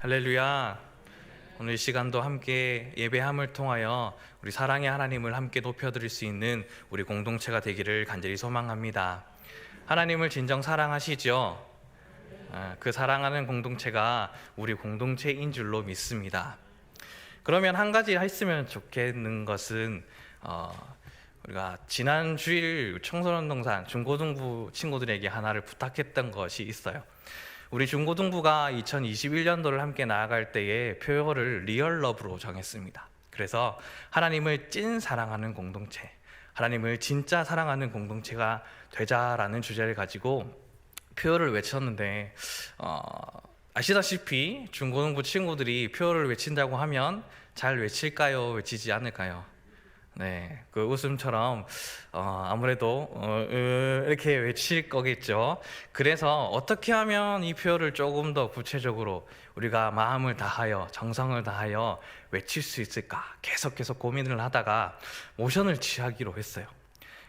할렐루야. 오늘 이 시간도 함께 예배함을 통하여 우리 사랑의 하나님을 함께 높여드릴 수 있는 우리 공동체가 되기를 간절히 소망합니다. 하나님을 진정 사랑하시죠? 그 사랑하는 공동체가 우리 공동체인 줄로 믿습니다. 그러면 한 가지 했으면 좋겠는 것은 우리가 지난 주일 청소년 동산 중고등부 친구들에게 하나를 부탁했던 것이 있어요. 우리 중고등부가 2021년도를 함께 나아갈 때에 표어를 리얼 러브로 정했습니다. 그래서 하나님을 찐 사랑하는 공동체, 하나님을 진짜 사랑하는 공동체가 되자라는 주제를 가지고 표어를 외쳤는데 아시다시피 중고등부 친구들이 표어를 외친다고 하면 잘 외칠까요? 외치지 않을까요? 네, 그 웃음처럼 아무래도 이렇게 외칠 거겠죠. 그래서 어떻게 하면 이 표현을 조금 더 구체적으로 우리가 마음을 다하여 정성을 다하여 외칠 수 있을까 계속 고민을 하다가 모션을 취하기로 했어요.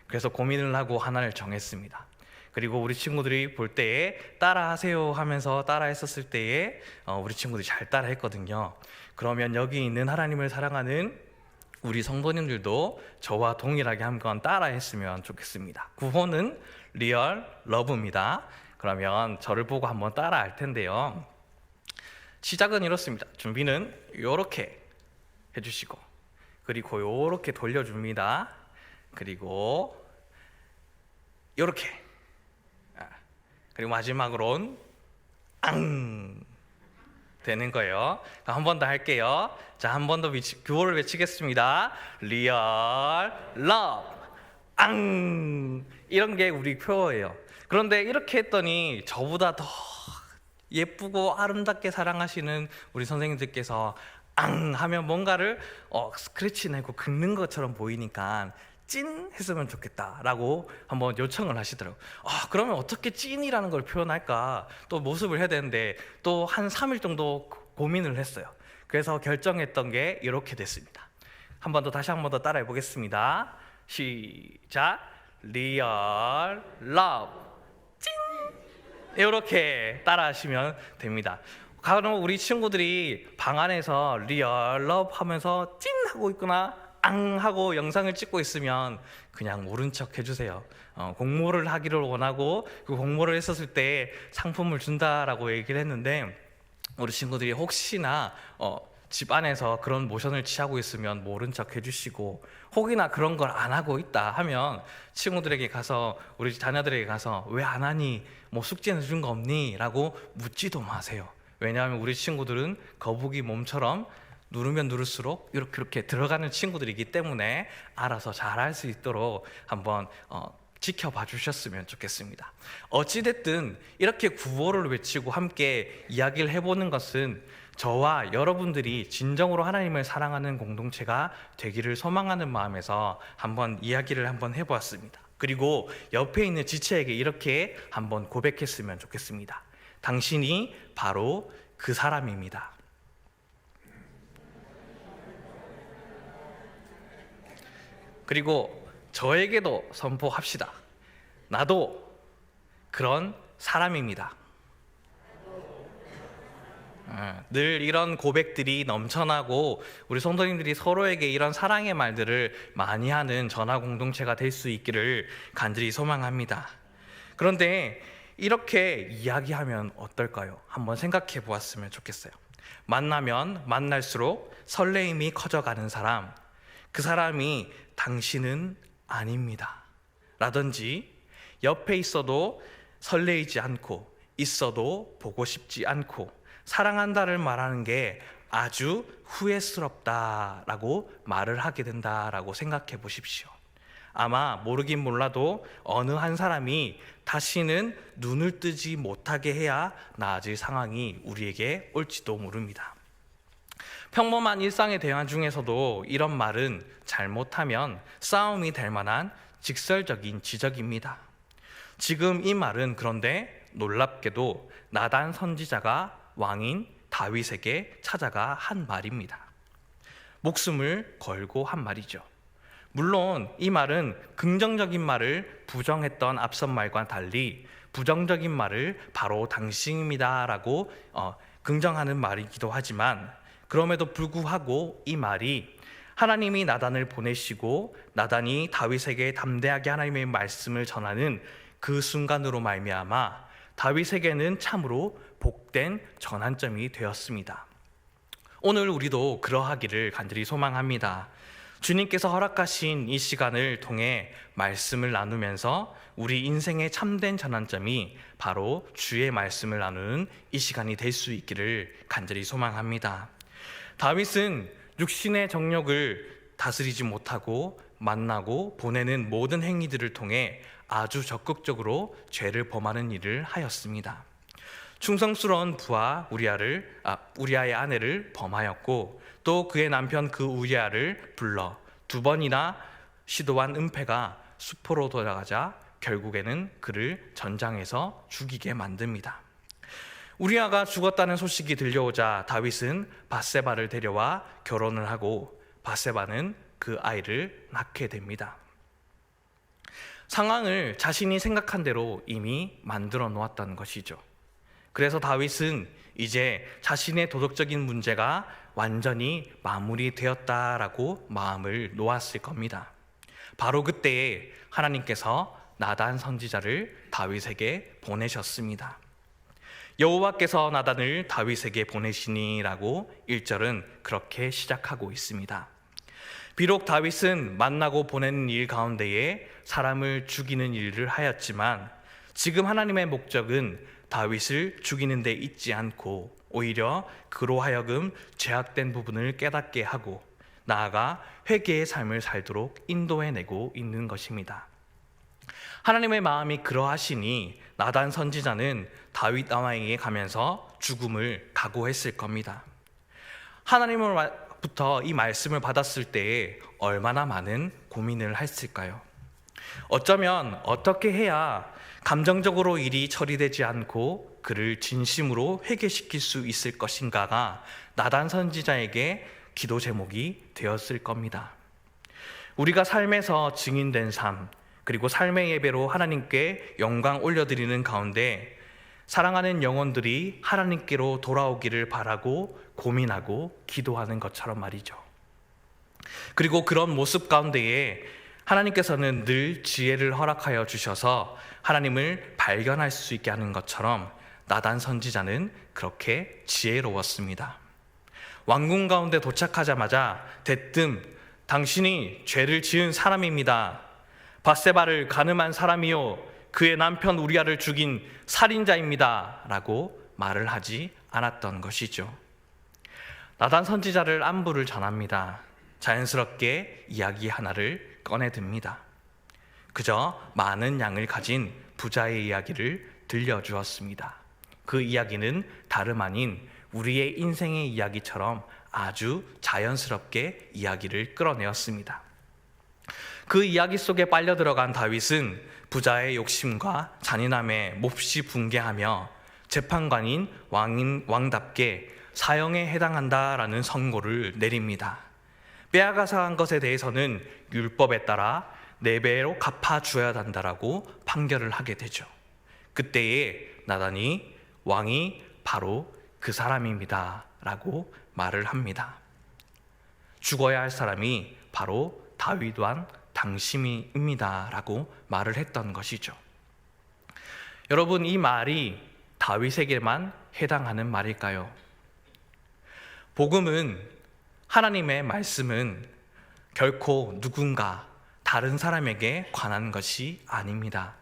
그래서 고민을 하고 하나를 정했습니다. 그리고 우리 친구들이 볼 때에 따라하세요 하면서 따라했었을 때에 우리 친구들이 잘 따라했거든요. 그러면 여기 있는 하나님을 사랑하는 우리 성도님들도 저와 동일하게 한번 따라했으면 좋겠습니다. 구호는 리얼 러브입니다. 그러면 저를 보고 한번 따라할 텐데요. 시작은 이렇습니다. 준비는 이렇게 해주시고, 그리고 이렇게 돌려줍니다. 그리고 이렇게, 그리고 마지막으로는 앙 되는 거예요. 한 번 더 할게요. 자, 한 번 더 구호를 외치겠습니다. 리얼 러브 앙, 이런 게 우리 표어예요. 그런데 이렇게 했더니 저보다 더 예쁘고 아름답게 사랑하시는 우리 선생님들께서 앙 하면 뭔가를 스크래치 내고 긁는 것처럼 보이니까 찐 했으면 좋겠다라고 한번 요청을 하시더라고요. 그러면 어떻게 찐이라는 걸 표현할까? 또 모습을 해야 되는데 또 한 3일 정도 고민을 했어요. 그래서 결정했던 게 이렇게 됐습니다. 다시 한 번 더 따라해 보겠습니다. 시작. 리얼 러브 찐, 이렇게 따라하시면 됩니다. 그럼 우리 친구들이 방 안에서 리얼 러브 하면서 찐 하고 있거나 앙 하고 영상을 찍고 있으면 그냥 모른 척 해주세요. 공모를 하기를 원하고 그 공모를 했었을 때 상품을 준다라고 얘기를 했는데 우리 친구들이 혹시나 집 안에서 그런 모션을 취하고 있으면 모른 척 해주시고, 혹이나 그런 걸 안 하고 있다 하면 친구들에게 가서, 우리 자녀들에게 가서 왜 안 하니? 뭐 숙제는 준 거 없니? 라고 묻지도 마세요. 왜냐하면 우리 친구들은 거북이 몸처럼 누르면 누를수록 이렇게 들어가는 친구들이기 때문에 알아서 잘할 수 있도록 한번 지켜봐 주셨으면 좋겠습니다. 어찌됐든 이렇게 구호를 외치고 함께 이야기를 해보는 것은 저와 여러분들이 진정으로 하나님을 사랑하는 공동체가 되기를 소망하는 마음에서 한번 이야기를 한번 해보았습니다. 그리고 옆에 있는 지체에게 이렇게 한번 고백했으면 좋겠습니다. 당신이 바로 그 사람입니다. 그리고 저에게도 선포합시다. 나도 그런 사람입니다. 늘 이런 고백들이 넘쳐나고 우리 성도님들이 서로에게 이런 사랑의 말들을 많이 하는 전화 공동체가 될 수 있기를 간절히 소망합니다. 그런데 이렇게 이야기하면 어떨까요? 한번 생각해 보았으면 좋겠어요. 만나면 만날수록 설레임이 커져가는 사람, 그 사람이 당신은 아닙니다 라든지, 옆에 있어도 설레이지 않고 있어도 보고 싶지 않고 사랑한다를 말하는 게 아주 후회스럽다라고 말을 하게 된다라고 생각해 보십시오. 아마 모르긴 몰라도 어느 한 사람이 다시는 눈을 뜨지 못하게 해야 나아질 상황이 우리에게 올지도 모릅니다. 평범한 일상의 대화 중에서도 이런 말은 잘못하면 싸움이 될 만한 직설적인 지적입니다. 지금 이 말은 그런데 놀랍게도 나단 선지자가 왕인 다윗에게 찾아가 한 말입니다. 목숨을 걸고 한 말이죠. 물론 이 말은 긍정적인 말을 부정했던 앞선 말과 달리 부정적인 말을 바로 당신입니다 라고 긍정하는 말이기도 하지만 그럼에도 불구하고 이 말이 하나님이 나단을 보내시고 나단이 다윗에게 담대하게 하나님의 말씀을 전하는 그 순간으로 말미암아 다윗에게는 참으로 복된 전환점이 되었습니다. 오늘 우리도 그러하기를 간절히 소망합니다. 주님께서 허락하신 이 시간을 통해 말씀을 나누면서 우리 인생의 참된 전환점이 바로 주의 말씀을 나누는 이 시간이 될 수 있기를 간절히 소망합니다. 다윗은 육신의 정욕을 다스리지 못하고 만나고 보내는 모든 행위들을 통해 아주 적극적으로 죄를 범하는 일을 하였습니다. 충성스러운 부하 우리아의 아내를 범하였고 또 그의 남편 그 우리아를 불러 2번이나 시도한 은폐가 수포로 돌아가자 결국에는 그를 전장에서 죽이게 만듭니다. 우리아가 죽었다는 소식이 들려오자 다윗은 밧세바를 데려와 결혼을 하고 밧세바는 그 아이를 낳게 됩니다. 상황을 자신이 생각한 대로 이미 만들어 놓았다는 것이죠. 그래서 다윗은 이제 자신의 도덕적인 문제가 완전히 마무리되었다라고 마음을 놓았을 겁니다. 바로 그때에 하나님께서 나단 선지자를 다윗에게 보내셨습니다. 여호와께서 나단을 다윗에게 보내시니라고 1절은 그렇게 시작하고 있습니다. 비록 다윗은 만나고 보내는 일 가운데에 사람을 죽이는 일을 하였지만 지금 하나님의 목적은 다윗을 죽이는 데 있지 않고 오히려 그로 하여금 죄악된 부분을 깨닫게 하고 나아가 회개의 삶을 살도록 인도해내고 있는 것입니다. 하나님의 마음이 그러하시니 나단 선지자는 다윗 왕에게 가면서 죽음을 각오했을 겁니다. 하나님으로부터 이 말씀을 받았을 때에 얼마나 많은 고민을 했을까요? 어쩌면 어떻게 해야 감정적으로 일이 처리되지 않고 그를 진심으로 회개시킬 수 있을 것인가가 나단 선지자에게 기도 제목이 되었을 겁니다. 우리가 삶에서 증인된 삶, 그리고 삶의 예배로 하나님께 영광 올려드리는 가운데 사랑하는 영혼들이 하나님께로 돌아오기를 바라고 고민하고 기도하는 것처럼 말이죠. 그리고 그런 모습 가운데에 하나님께서는 늘 지혜를 허락하여 주셔서 하나님을 발견할 수 있게 하는 것처럼 나단 선지자는 그렇게 지혜로웠습니다. 왕궁 가운데 도착하자마자 대뜸 당신이 죄를 지은 사람입니다. 밧세바를 간음한 사람이요 그의 남편 우리아를 죽인 살인자입니다 라고 말을 하지 않았던 것이죠. 나단 선지자를 안부를 전합니다. 자연스럽게 이야기 하나를 꺼내듭니다. 그저 많은 양을 가진 부자의 이야기를 들려주었습니다. 그 이야기는 다름 아닌 우리의 인생의 이야기처럼 아주 자연스럽게 이야기를 끌어내었습니다. 그 이야기 속에 빨려 들어간 다윗은 부자의 욕심과 잔인함에 몹시 붕괴하며 재판관인 왕답게 사형에 해당한다라는 선고를 내립니다. 빼앗아서 한 것에 대해서는 율법에 따라 4배로 갚아줘야 한다라고 판결을 하게 되죠. 그때에 나단이 왕이 바로 그 사람입니다 라고 말을 합니다. 죽어야 할 사람이 바로 다윗 왕 당신입니다 라고 말을 했던 것이죠. 여러분, 이 말이 다윗에게만 해당하는 말일까요? 복음은, 하나님의 말씀은 결코 누군가 다른 사람에게 관한 것이 아닙니다.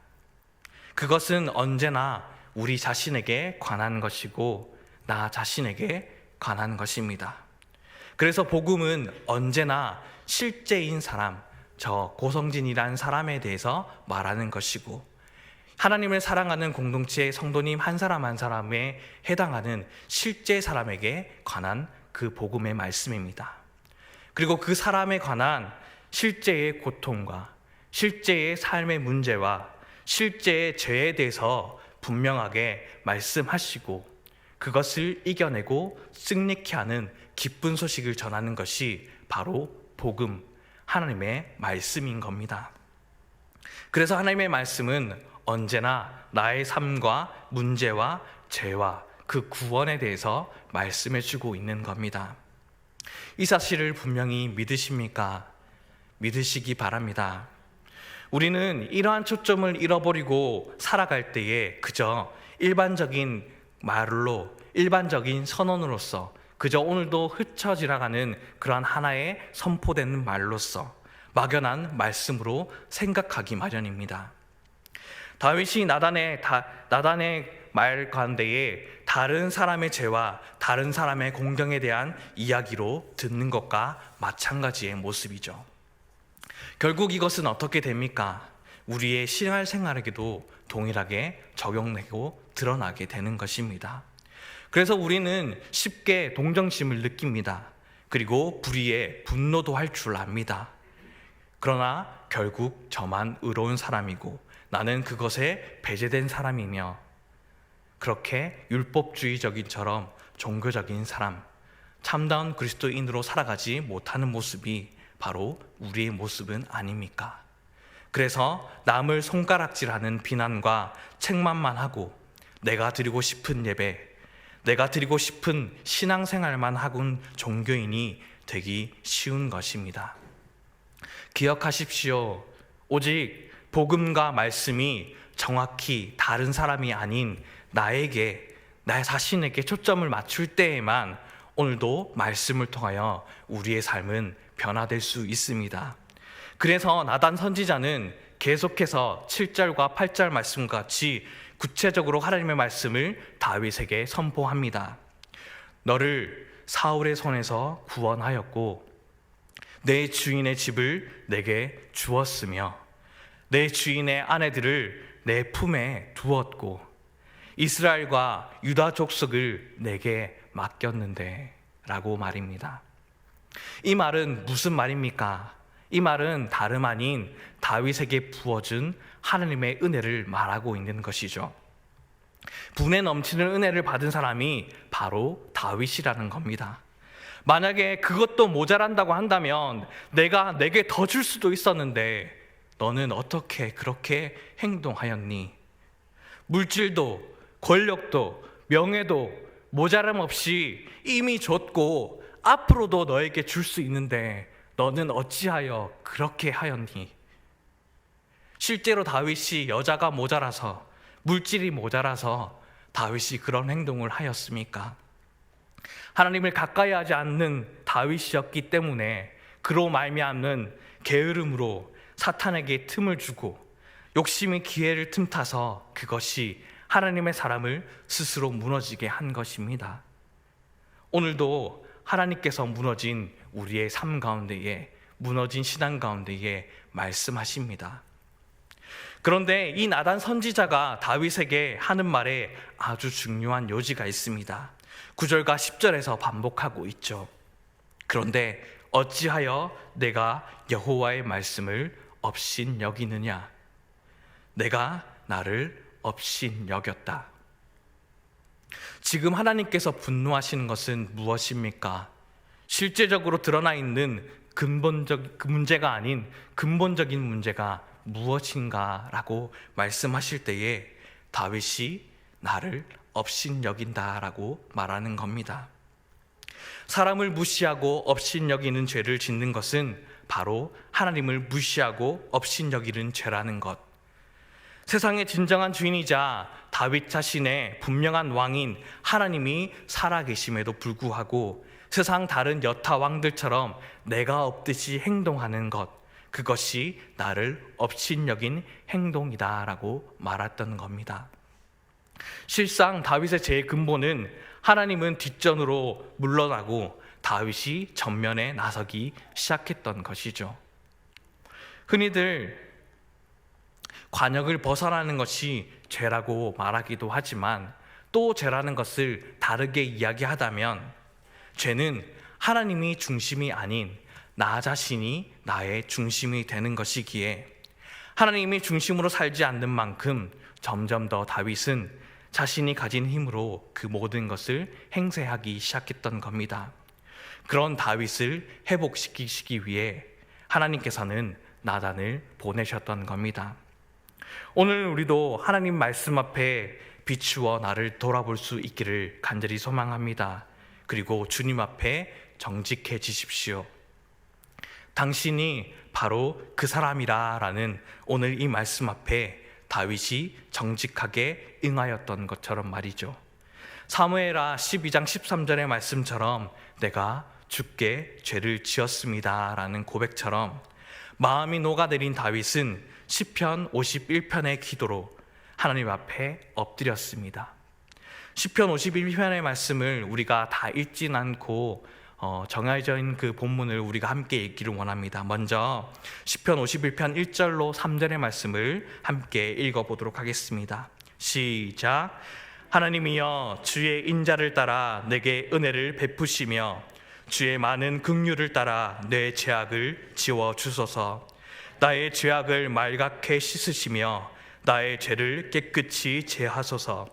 그것은 언제나 우리 자신에게 관한 것이고 나 자신에게 관한 것입니다. 그래서 복음은 언제나 실제인 사람, 저 고성진이라는 사람에 대해서 말하는 것이고 하나님을 사랑하는 공동체의 성도님 한 사람 한 사람에 해당하는 실제 사람에게 관한 그 복음의 말씀입니다. 그리고 그 사람에 관한 실제의 고통과 실제의 삶의 문제와 실제의 죄에 대해서 분명하게 말씀하시고 그것을 이겨내고 승리케 하는 기쁜 소식을 전하는 것이 바로 복음, 하나님의 말씀인 겁니다. 그래서 하나님의 말씀은 언제나 나의 삶과 문제와 죄와 그 구원에 대해서 말씀해 주고 있는 겁니다. 이 사실을 분명히 믿으십니까? 믿으시기 바랍니다. 우리는 이러한 초점을 잃어버리고 살아갈 때에 그저 일반적인 말로, 일반적인 선언으로서, 그저 오늘도 흐쳐 지나가는 그러한 하나의 선포되는 말로서 막연한 말씀으로 생각하기 마련입니다. 다윗이 나단의 말 가운데에 다른 사람의 죄와 다른 사람의 공경에 대한 이야기로 듣는 것과 마찬가지의 모습이죠. 결국 이것은 어떻게 됩니까? 우리의 신앙생활에게도 동일하게 적용되고 드러나게 되는 것입니다. 그래서 우리는 쉽게 동정심을 느낍니다. 그리고 불의에 분노도 할 줄 압니다. 그러나 결국 저만 의로운 사람이고 나는 그것에 배제된 사람이며, 그렇게 율법주의적인처럼 종교적인 사람, 참다운 그리스도인으로 살아가지 못하는 모습이 바로 우리의 모습은 아닙니까? 그래서 남을 손가락질하는 비난과 책망만 하고 내가 드리고 싶은 예배, 내가 드리고 싶은 신앙생활만 하군 종교인이 되기 쉬운 것입니다. 기억하십시오. 오직 복음과 말씀이 정확히 다른 사람이 아닌 나에게, 나 자신에게 초점을 맞출 때에만 오늘도 말씀을 통하여 우리의 삶은 변화될 수 있습니다. 그래서 나단 선지자는 계속해서 7절과 8절 말씀과 같이 구체적으로 하나님의 말씀을 다윗에게 선포합니다. 너를 사울의 손에서 구원하였고 내 주인의 집을 내게 주었으며 내 주인의 아내들을 내 품에 두었고 이스라엘과 유다 족속을 내게 맡겼는데 라고 말입니다. 이 말은 무슨 말입니까? 이 말은 다름 아닌 다윗에게 부어준 하나님의 은혜를 말하고 있는 것이죠. 분에 넘치는 은혜를 받은 사람이 바로 다윗이라는 겁니다. 만약에 그것도 모자란다고 한다면 내게 더 줄 수도 있었는데 너는 어떻게 그렇게 행동하였니? 물질도 권력도 명예도 모자람 없이 이미 줬고 앞으로도 너에게 줄 수 있는데 너는 어찌하여 그렇게 하였니? 실제로 다윗이 여자가 모자라서, 물질이 모자라서 다윗이 그런 행동을 하였습니까? 하나님을 가까이 하지 않는 다윗이었기 때문에 그로 말미암는 게으름으로 사탄에게 틈을 주고 욕심이 기회를 틈타서 그것이 하나님의 사람을 스스로 무너지게 한 것입니다. 오늘도 하나님께서 무너진 우리의 삶 가운데에, 무너진 신앙 가운데에 말씀하십니다. 그런데 이 나단 선지자가 다윗에게 하는 말에 아주 중요한 요지가 있습니다. 9절과 10절에서 반복하고 있죠. 그런데 어찌하여 내가 여호와의 말씀을 업신여기느냐? 내가 나를 업신여겼다. 지금 하나님께서 분노하시는 것은 무엇입니까? 실제적으로 드러나 있는 문제가 아닌 근본적인 문제가 무엇인가라고 말씀하실 때에 다윗이 나를 업신여긴다라고 말하는 겁니다. 사람을 무시하고 업신여기는 죄를 짓는 것은 바로 하나님을 무시하고 업신여기는 죄라는 것. 세상의 진정한 주인이자 다윗 자신의 분명한 왕인 하나님이 살아계심에도 불구하고 세상 다른 여타 왕들처럼 내가 없듯이 행동하는 것, 그것이 나를 업신여긴 행동이다라고 말했던 겁니다. 실상 다윗의 죄의 근본은 하나님은 뒷전으로 물러나고 다윗이 전면에 나서기 시작했던 것이죠. 흔히들 관역을 벗어나는 것이 죄라고 말하기도 하지만 또 죄라는 것을 다르게 이야기하다면 죄는 하나님이 중심이 아닌 나 자신이 나의 중심이 되는 것이기에 하나님이 중심으로 살지 않는 만큼 점점 더 다윗은 자신이 가진 힘으로 그 모든 것을 행세하기 시작했던 겁니다. 그런 다윗을 회복시키시기 위해 하나님께서는 나단을 보내셨던 겁니다. 오늘 우리도 하나님 말씀 앞에 비추어 나를 돌아볼 수 있기를 간절히 소망합니다. 그리고 주님 앞에 정직해지십시오. 당신이 바로 그 사람이라 라는 오늘 이 말씀 앞에 다윗이 정직하게 응하였던 것처럼 말이죠. 사무엘하 12장 13절의 말씀처럼 내가 주께 죄를 지었습니다 라는 고백처럼 마음이 녹아내린 다윗은 시편 51편의 기도로 하나님 앞에 엎드렸습니다. 시편 51편의 말씀을 우리가 다 읽진 않고 정해져 있는 그 본문을 우리가 함께 읽기를 원합니다. 먼저 시편 51편 1절로 3절의 말씀을 함께 읽어보도록 하겠습니다. 시작. 하나님이여, 주의 인자를 따라 내게 은혜를 베푸시며 주의 많은 긍휼을 따라 내 죄악을 지워 주소서. 나의 죄악을 말갛게 씻으시며 나의 죄를 깨끗이 제하소서.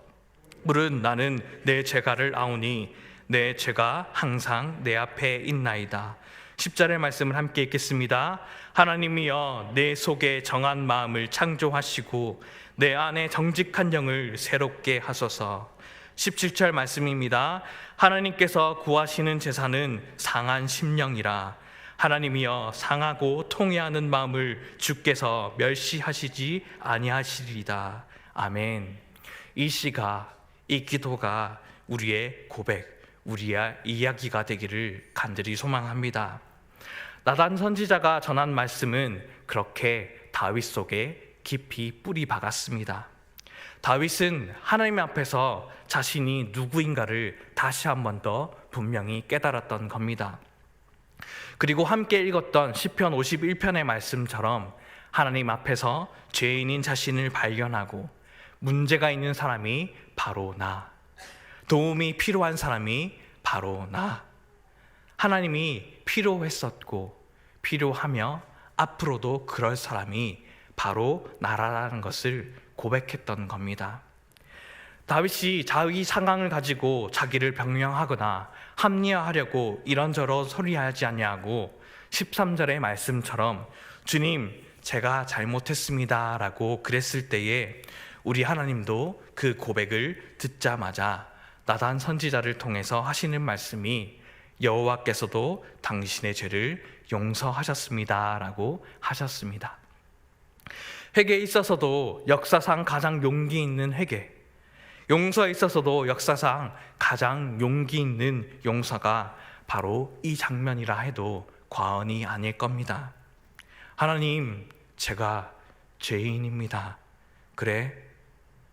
물은 나는 내 죄가를 아오니 내 죄가 항상 내 앞에 있나이다. 10절의 말씀을 함께 읽겠습니다. 하나님이여, 내 속에 정한 마음을 창조하시고 내 안에 정직한 영을 새롭게 하소서. 17절 말씀입니다. 하나님께서 구하시는 제사는 상한 심령이라. 하나님이여, 상하고 통회하는 마음을 주께서 멸시하시지 아니하시리이다. 아멘. 이 시가, 이 기도가 우리의 고백, 우리의 이야기가 되기를 간절히 소망합니다. 나단 선지자가 전한 말씀은 그렇게 다윗 속에 깊이 뿌리 박았습니다. 다윗은 하나님 앞에서 자신이 누구인가를 다시 한 번 더 분명히 깨달았던 겁니다. 그리고 함께 읽었던 시편 51편의 말씀처럼 하나님 앞에서 죄인인 자신을 발견하고 문제가 있는 사람이 바로 나, 도움이 필요한 사람이 바로 나, 하나님이 필요했었고 필요하며 앞으로도 그럴 사람이 바로 나라라는 것을 고백했던 겁니다. 다윗이 자기 상황을 가지고 자기를 변명하거나 합리화하려고 이런저런 소리하지 아니하고 13절의 말씀처럼 주님, 제가 잘못했습니다 라고 그랬을 때에 우리 하나님도 그 고백을 듣자마자 나단 선지자를 통해서 하시는 말씀이 여호와께서도 당신의 죄를 용서하셨습니다 라고 하셨습니다. 회개에 있어서도 역사상 가장 용기 있는 회개, 용서에 있어서도 역사상 가장 용기 있는 용서가 바로 이 장면이라 해도 과언이 아닐 겁니다. 하나님, 제가 죄인입니다. 그래,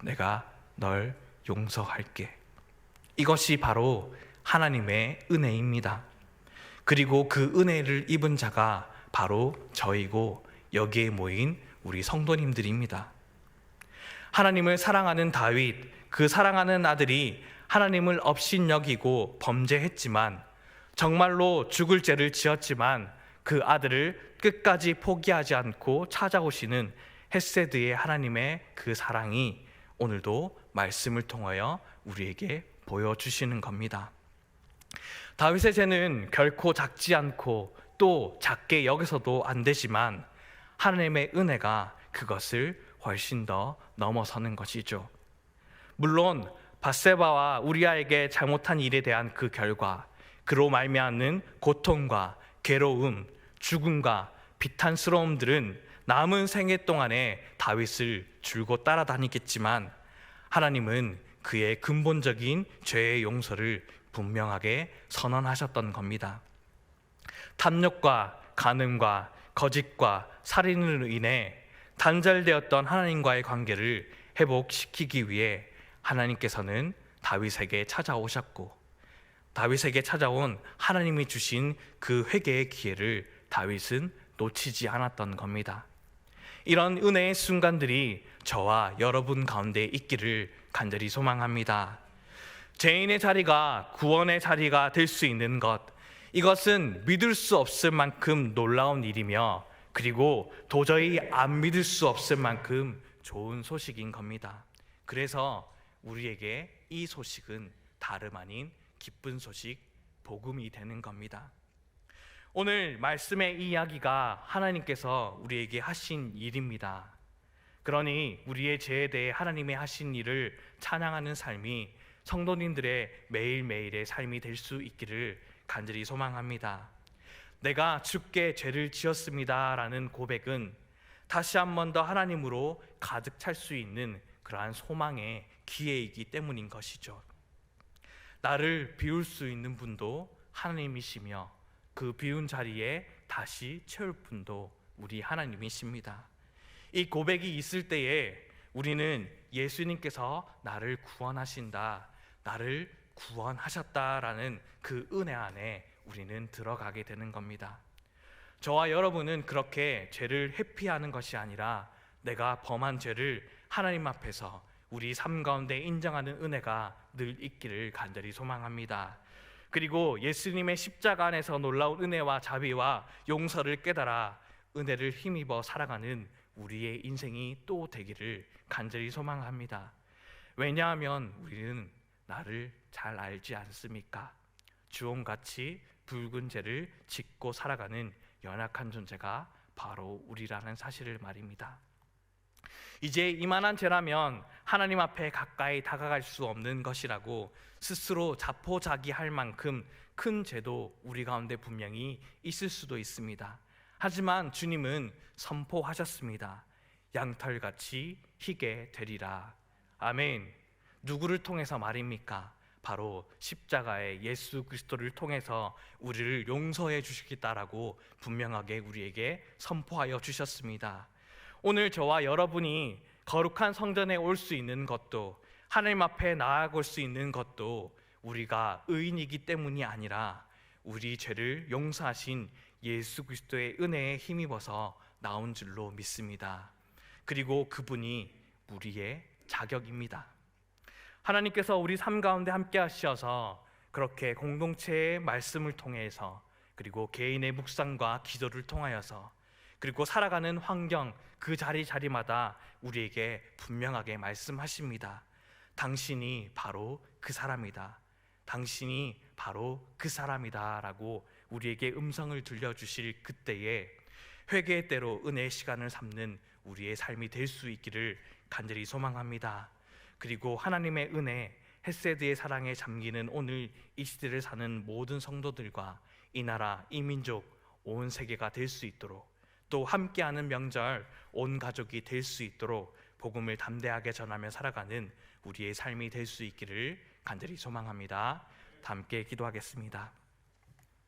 내가 널 용서할게. 이것이 바로 하나님의 은혜입니다. 그리고 그 은혜를 입은 자가 바로 저이고 여기에 모인 우리 성도님들입니다. 하나님을 사랑하는 다윗, 그 사랑하는 아들이 하나님을 업신여기고 범죄했지만, 정말로 죽을 죄를 지었지만 그 아들을 끝까지 포기하지 않고 찾아오시는 헤세드의 하나님의 그 사랑이 오늘도 말씀을 통하여 우리에게 보여주시는 겁니다. 다윗의 죄는 결코 작지 않고 또 작게 여기서도 안 되지만 하나님의 은혜가 그것을 훨씬 더 넘어서는 것이죠. 물론 밧세바와 우리아에게 잘못한 일에 대한 그 결과, 그로 말미암는 고통과 괴로움, 죽음과 비탄스러움들은 남은 생애 동안에 다윗을 줄곧 따라다니겠지만 하나님은 그의 근본적인 죄의 용서를 분명하게 선언하셨던 겁니다. 탐욕과 간음과 거짓과 살인으로 인해 단절되었던 하나님과의 관계를 회복시키기 위해 하나님께서는 다윗에게 찾아오셨고, 다윗에게 찾아온 하나님이 주신 그 회개의 기회를 다윗은 놓치지 않았던 겁니다. 이런 은혜의 순간들이 저와 여러분 가운데 있기를 간절히 소망합니다. 죄인의 자리가 구원의 자리가 될 수 있는 것, 이것은 믿을 수 없을 만큼 놀라운 일이며, 그리고 도저히 안 믿을 수 없을 만큼 좋은 소식인 겁니다. 그래서 우리에게 이 소식은 다름 아닌 기쁜 소식, 복음이 되는 겁니다. 오늘 말씀의 이야기가 하나님께서 우리에게 하신 일입니다. 그러니 우리의 죄에 대해 하나님의 하신 일을 찬양하는 삶이 성도님들의 매일매일의 삶이 될 수 있기를 간절히 소망합니다. 내가 주께 죄를 지었습니다 라는 고백은 다시 한 번 더 하나님으로 가득 찰 수 있는 그러한 소망의 기회이기 때문인 것이죠. 나를 비울 수 있는 분도 하나님이시며 그 비운 자리에 다시 채울 분도 우리 하나님이십니다. 이 고백이 있을 때에 우리는 예수님께서 나를 구원하신다, 나를 구원하셨다라는 그 은혜 안에 우리는 들어가게 되는 겁니다. 저와 여러분은 그렇게 죄를 회피하는 것이 아니라 내가 범한 죄를 하나님 앞에서 우리 삶 가운데 인정하는 은혜가 늘 있기를 간절히 소망합니다. 그리고 예수님의 십자가 안에서 놀라운 은혜와 자비와 용서를 깨달아 은혜를 힘입어 살아가는 우리의 인생이 또 되기를 간절히 소망합니다. 왜냐하면 우리는 나를 잘 알지 않습니까? 주홍같이 붉은 죄를 짓고 살아가는 연약한 존재가 바로 우리라는 사실을 말입니다. 이제 이만한 죄라면 하나님 앞에 가까이 다가갈 수 없는 것이라고 스스로 자포자기할 만큼 큰 죄도 우리 가운데 분명히 있을 수도 있습니다. 하지만 주님은 선포하셨습니다. 양털같이 희게 되리라. 아멘. 누구를 통해서 말입니까? 바로 십자가의 예수 그리스도를 통해서 우리를 용서해 주시겠다라고 분명하게 우리에게 선포하여 주셨습니다. 오늘 저와 여러분이 거룩한 성전에 올 수 있는 것도, 하나님 앞에 나아갈 수 있는 것도 우리가 의인이기 때문이 아니라 우리 죄를 용서하신 예수 그리스도의 은혜에 힘입어서 나온 줄로 믿습니다. 그리고 그분이 우리의 자격입니다. 하나님께서 우리 삶 가운데 함께 하셔서 그렇게 공동체의 말씀을 통해서, 그리고 개인의 묵상과 기도를 통하여서, 그리고 살아가는 환경 그 자리마다 우리에게 분명하게 말씀하십니다. 당신이 바로 그 사람이다, 당신이 바로 그 사람이다 라고 우리에게 음성을 들려주실 그때에 회개의 때로 은혜의 시간을 삼는 우리의 삶이 될 수 있기를 간절히 소망합니다. 그리고 하나님의 은혜, 헤세드의 사랑에 잠기는 오늘 이 시대를 사는 모든 성도들과 이 나라, 이 민족, 온 세계가 될 수 있도록, 또 함께하는 명절 온 가족이 될 수 있도록 복음을 담대하게 전하며 살아가는 우리의 삶이 될 수 있기를 간절히 소망합니다. 다 함께 기도하겠습니다.